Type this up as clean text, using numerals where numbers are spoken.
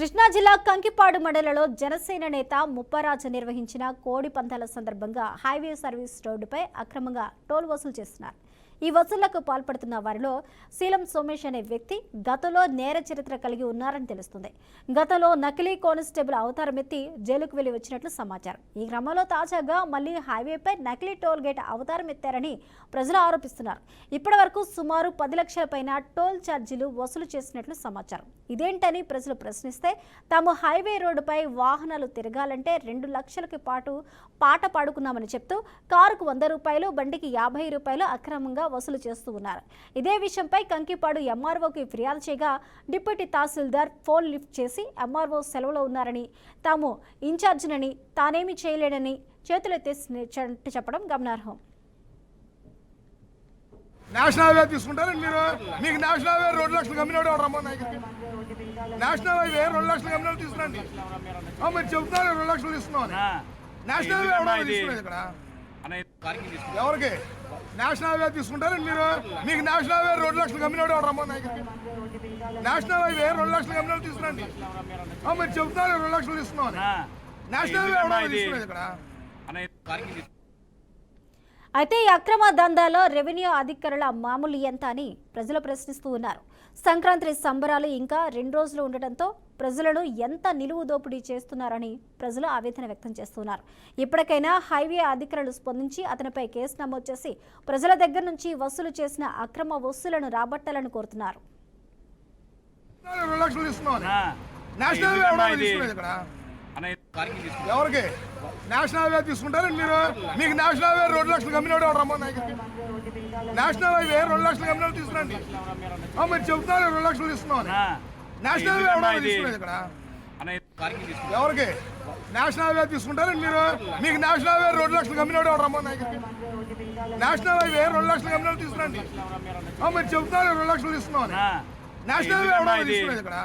కృష్ణా జిల్లా కంకిపాడు మండలంలో జనసేన నేత ముప్పరాజు నిర్వహించిన కోడి పందాల సందర్భంగా హైవే సర్వీస్ రోడ్డుపై అక్రమంగా టోల్ వసూలు చేస్తున్నారు. ఈ వసూళ్లకు పాల్పడుతున్న వారిలో శీలం సోమేష్ అనే వ్యక్తి గతంలో నేర చరిత్ర కలిగి ఉన్నారని తెలుస్తుంది. గతంలో నకిలీ కానిస్టేబుల్ అవతారమెత్తి జైలుకు వెళ్లి వచ్చినట్లు సమాచారం. ఈ క్రమంలో తాజాగా మళ్లీ హైవేపై నకిలీ టోల్ గేట్ అవతారం ఎత్తారని ప్రజలు ఆరోపిస్తున్నారు. ఇప్పటి వరకు సుమారు 10 లక్షల పైన టోల్ ఛార్జీలు వసూలు చేసినట్లు సమాచారం. ఇదేంటని ప్రజలు ప్రశ్నిస్తే తాము హైవే రోడ్డుపై వాహనాలు తిరగాలంటే 2 లక్షలకి పాట పాడుకున్నామని చెప్తూ కారుకు 100 రూపాయలు, బండికి 50 రూపాయలు అక్రమంగా వసూలు చేస్తూ ఉన్నారు. ఇదే విషయంపై కంకిపాడు ఎంఆర్ఓకి ఫిర్యాదు చేయగా డిప్యూటీ తహసీల్దార్ ఫోన్ లిఫ్ట్ చేసి ఎంఆర్ఓ సెలవులో ఉన్నారని, తాము ఇన్ఛార్జినని, తానేమీ చేయలేడని చేతులెత్తి చెప్పడం గమనార్హం. నేషనల్ హైవే తీసుకుంటారు మీరు. మీకు నేషనల్ హైవే 2 లక్షలు కమ్మినాడు నేషనల్ హైవే 2 లక్షలు కమ్మినాడు తీసుకురండి. మీరు చెబుతున్నారు 2 లక్షలు తీసుకున్నాం. నేషనల్ హైవే తీసుకునేది ఇక్కడ ఎవరికి? నేషనల్ హైవే తీసుకుంటారు మీరు. మీకు నేషనల్ హైవే 2 లక్షలు కమ్మినాడు నేషనల్ హైవే 2 లక్షలు కమ్మినాడు తీసుకురండి. మీరు చెబుతున్నారు 2 లక్షలు తీసుకున్నాం. నేషనల్ హైవే తీసుకునేది ఇక్కడ. అయితే ఈ అక్రమ దందాలో రెవెన్యూ అధికారుల మామూలు ఎంత అని ప్రజలు ప్రశ్నిస్తూ ఉన్నారు. సంక్రాంతి సంబరాలు ఇంకా 2 రోజులు ఉండటంతో ప్రజలను ఎంత నిలువు దోపిడీ చేస్తున్నారని ప్రజలు ఆవేదన వ్యక్తం చేస్తున్నారు. ఇప్పటికైనా హైవే అధికారులు స్పందించి అతనిపై కేసు నమోదు చేసి ప్రజల దగ్గర నుంచి వసూలు చేసిన అక్రమ వసూలను రాబట్టాలని కోరుతున్నారు. ఎవరికి? నేషనల్ హైవే తీసుకుంటారు మీరు. మీకు నేషనల్ హైవే 2 లక్షలు కమ్మినాడు నేషనల్ హైవే 2 లక్షలు కమ్మినాడు తీసుకురండి. మీరు చెబుతున్నారు 2 లక్షలు తీసుకున్నాం. నేషనల్ హైవే తీసుకునేది ఇక్కడ ఎవరికి? నేషనల్ హైవే తీసుకుంటారు మీరు. మీకు నేషనల్ హైవే 2 లక్షలు కమ్మినాడు నేషనల్ హైవే 2 లక్షలు కమ్మినాడు తీసుకురండి. మీరు చెబుతున్నారు 2 లక్షలు తీసుకున్నాం. నేషనల్ హైవే తీసుకునేది ఇక్కడ